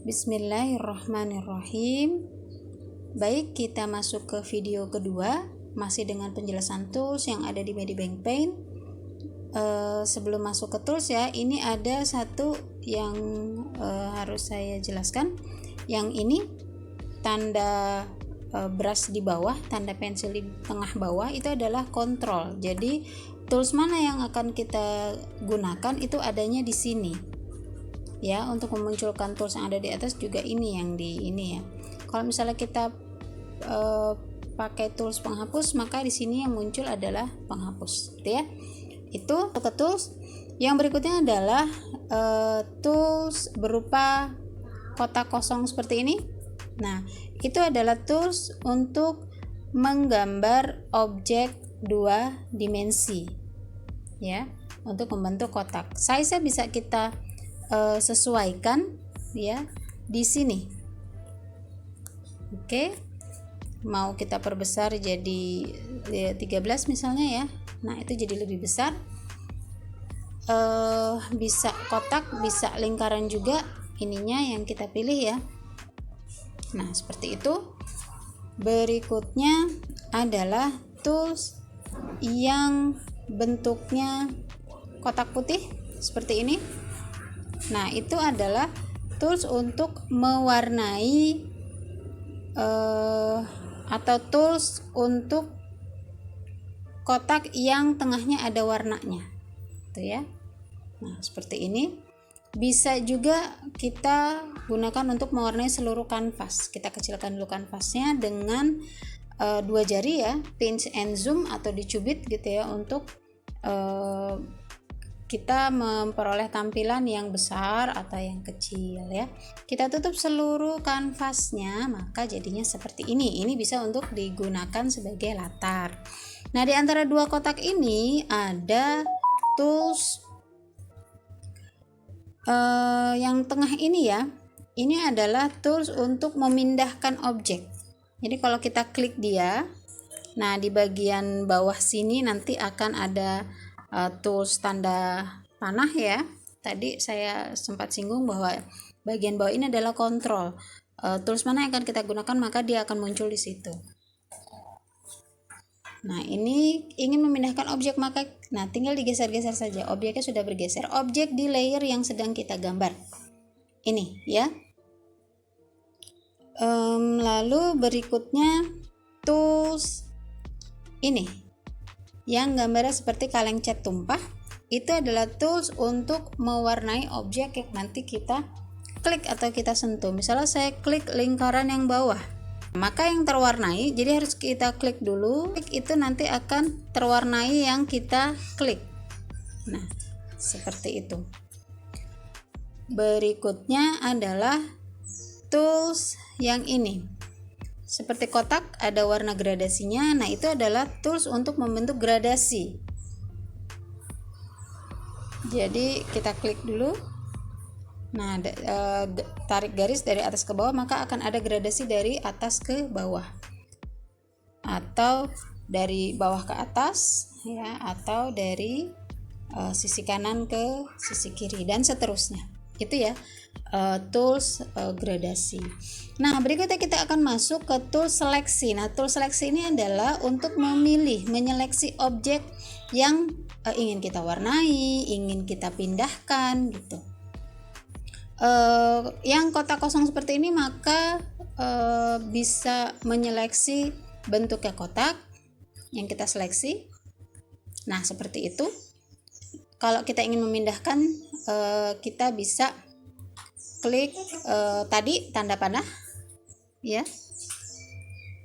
Bismillahirrahmanirrahim. Baik, kita masuk ke video kedua, masih dengan penjelasan tools yang ada di Medibank Paint. Sebelum masuk ke tools ya, ini ada satu yang harus saya jelaskan. Yang ini tanda brush di bawah, tanda pensil di tengah bawah itu adalah kontrol. Jadi tools mana yang akan kita gunakan itu adanya di sini. Ya, untuk memunculkan tools yang ada di atas juga ini yang di ini ya. Kalau misalnya kita pakai tools penghapus, maka di sini yang muncul adalah penghapus, gitu ya. Itu ke tools. Yang berikutnya adalah tools berupa kotak kosong seperti ini. Nah, itu adalah tools untuk menggambar objek 2 dimensi. Ya, untuk membentuk kotak. Size-nya bisa kita sesuaikan ya di sini. Oke. Mau kita perbesar jadi 13 misalnya ya. Nah, itu jadi lebih besar. Bisa kotak, bisa lingkaran juga. Ininya yang kita pilih ya. Nah, seperti itu. Berikutnya adalah tools yang bentuknya kotak putih seperti ini. Nah, itu adalah tools untuk mewarnai atau tools untuk kotak yang tengahnya ada warnanya, gitu ya. Nah, seperti ini. Bisa juga kita gunakan untuk mewarnai seluruh kanvas. Kita kecilkan dulu kanvasnya dengan 2 jari ya, pinch and zoom atau dicubit gitu ya, untuk kita memperoleh tampilan yang besar atau yang kecil ya. Kita tutup seluruh kanvasnya, maka jadinya seperti ini. Ini bisa untuk digunakan sebagai latar. Nah, di antara dua kotak ini ada tools yang tengah ini ya. Ini adalah tools untuk memindahkan objek. Jadi kalau kita klik dia, nah di bagian bawah sini nanti akan ada tools tanda panah ya. Tadi saya sempat singgung bahwa bagian bawah ini adalah kontrol. Tools mana yang akan kita gunakan, maka dia akan muncul di situ. Nah, ini ingin memindahkan objek, maka tinggal digeser-geser saja. Objeknya sudah bergeser. Objek di layer yang sedang kita gambar. Ini ya. Lalu berikutnya tools ini. Yang gambarnya seperti kaleng cat tumpah, itu adalah tools untuk mewarnai objek yang nanti kita klik atau kita sentuh. Misalnya saya klik lingkaran yang bawah, maka yang terwarnai, jadi harus kita klik dulu. Klik itu nanti akan terwarnai yang kita klik. Nah, seperti itu. Berikutnya adalah tools yang ini. Seperti kotak ada warna gradasinya. Nah, itu adalah tools untuk membentuk gradasi. Jadi kita klik dulu. Nah, tarik garis dari atas ke bawah, maka akan ada gradasi dari atas ke bawah. Atau dari bawah ke atas ya, atau dari sisi kanan ke sisi kiri dan seterusnya. Itu ya. Tools gradasi. Nah, berikutnya kita akan masuk ke tools seleksi. Nah, tools seleksi ini adalah untuk menyeleksi objek yang ingin kita warnai, ingin kita pindahkan gitu. Yang kotak kosong seperti ini maka bisa menyeleksi bentuknya kotak yang kita seleksi. Nah, seperti itu. Kalau kita ingin memindahkan, kita bisa klik tadi tanda panah ya.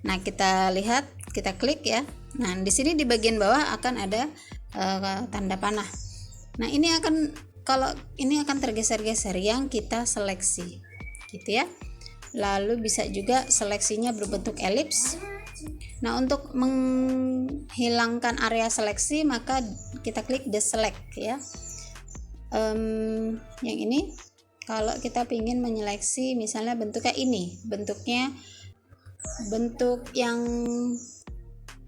Nah, kita lihat, kita klik ya. Nah, di sini di bagian bawah akan ada tanda panah. Nah, ini akan tergeser-geser yang kita seleksi gitu ya. Lalu bisa juga seleksinya berbentuk elips. Nah, untuk menghilangkan area seleksi maka kita klik deselect ya. Yang ini kalau kita ingin menyeleksi misalnya bentuknya ini, bentuknya bentuk yang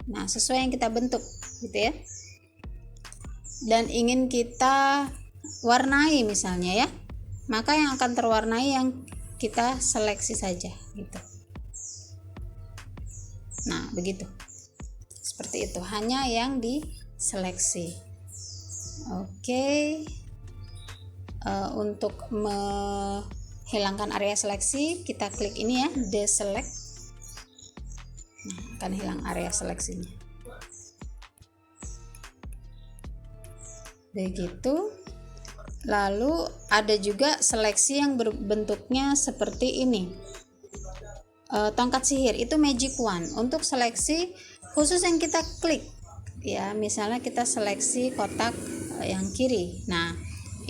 sesuai yang kita bentuk gitu ya. Dan ingin kita warnai misalnya ya. Maka yang akan terwarnai yang kita seleksi saja gitu. Nah, begitu. Seperti itu, hanya yang diseleksi. Oke. Untuk menghilangkan area seleksi, kita klik ini ya, deselect. Nah, akan hilang area seleksinya. Begitu. Lalu ada juga seleksi yang berbentuknya seperti ini. Tongkat sihir itu magic wand. Untuk seleksi khusus yang kita klik ya, misalnya kita seleksi kotak yang kiri. Nah,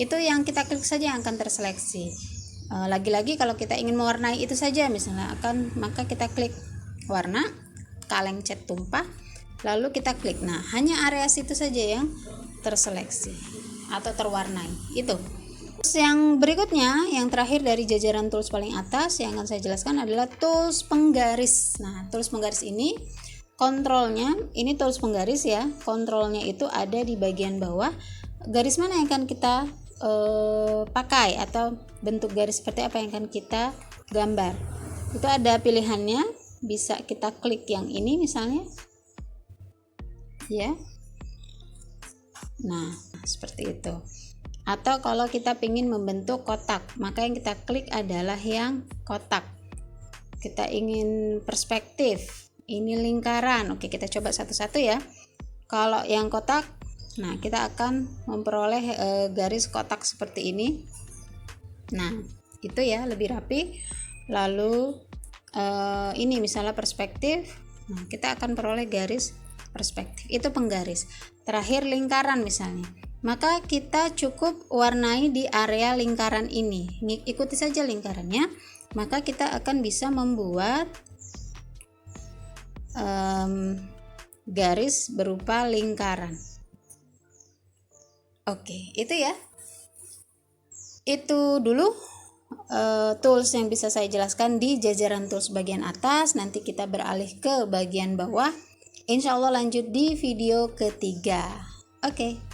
itu yang kita klik saja yang akan terseleksi. Lagi-lagi kalau kita ingin mewarnai itu saja misalnya maka kita klik warna, kaleng cat tumpah, lalu kita klik. Nah, hanya area situ saja yang terseleksi atau terwarnai itu. Terus yang berikutnya, yang terakhir dari jajaran tools paling atas yang akan saya jelaskan adalah tools penggaris. Nah, tools penggaris ini kontrolnya, ini tools penggaris ya, kontrolnya itu ada di bagian bawah. Garis mana yang akan kita pakai atau bentuk garis seperti apa yang akan kita gambar, itu ada pilihannya. Bisa kita klik yang ini misalnya ya. Nah, seperti itu. Atau kalau kita ingin membentuk kotak, maka yang kita klik adalah yang kotak. Kita ingin perspektif, ini lingkaran. Oke, kita coba satu-satu ya. Kalau yang kotak, nah kita akan memperoleh garis kotak seperti ini. Nah, itu ya, lebih rapi. Lalu ini misalnya perspektif, nah kita akan peroleh garis perspektif, itu penggaris. Terakhir lingkaran misalnya, maka kita cukup warnai di area lingkaran ini, ikuti saja lingkarannya, maka kita akan bisa membuat garis berupa lingkaran. Oke, itu ya, itu dulu tools yang bisa saya jelaskan di jajaran tools bagian atas. Nanti kita beralih ke bagian bawah, insya Allah lanjut di video ketiga. Oke.